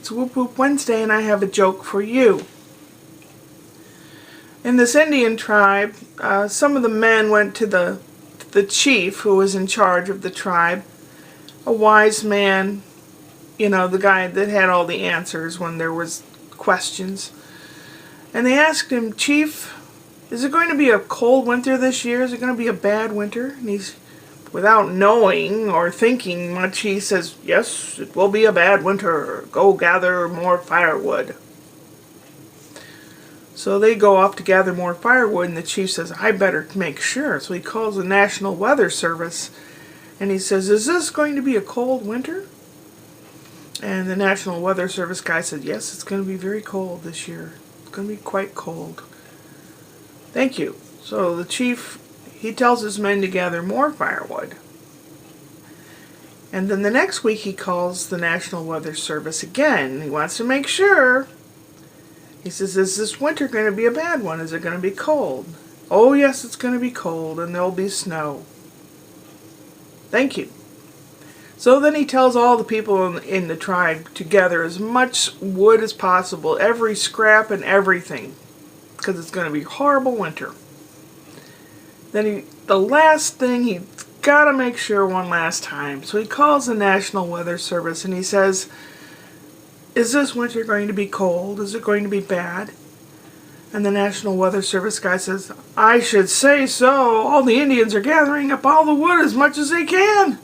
It's Woop Woop Wednesday, and I have a joke for you. In this Indian tribe, some of the men went to the chief who was in charge of the tribe, a wise man, the guy that had all the answers when there was questions. And they asked him, "Chief, is it going to be a cold winter this year? Is it going to be a bad winter?" And he's, without knowing or thinking much, he says, "Yes, it will be a bad winter. Go gather more firewood." So they go off to gather more firewood, and the chief says, "I better make sure." So he calls the National Weather Service, and he says, "Is this going to be a cold winter?" And the National Weather Service guy said, "Yes, it's going to be very cold this year. It's going to be quite cold." "Thank you." So the chief, he tells his men to gather more firewood. And then the next week he calls the National Weather Service again. He wants to make sure. He says, "Is this winter going to be a bad one? Is it going to be cold?" "Oh yes, it's going to be cold, and there'll be snow." "Thank you." So then he tells all the people in the tribe to gather as much wood as possible, every scrap and everything, because it's going to be a horrible winter. Then the last thing, he's got to make sure one last time. So he calls the National Weather Service and he says, "Is this winter going to be cold? Is it going to be bad?" And the National Weather Service guy says, "I should say so. All the Indians are gathering up all the wood as much as they can."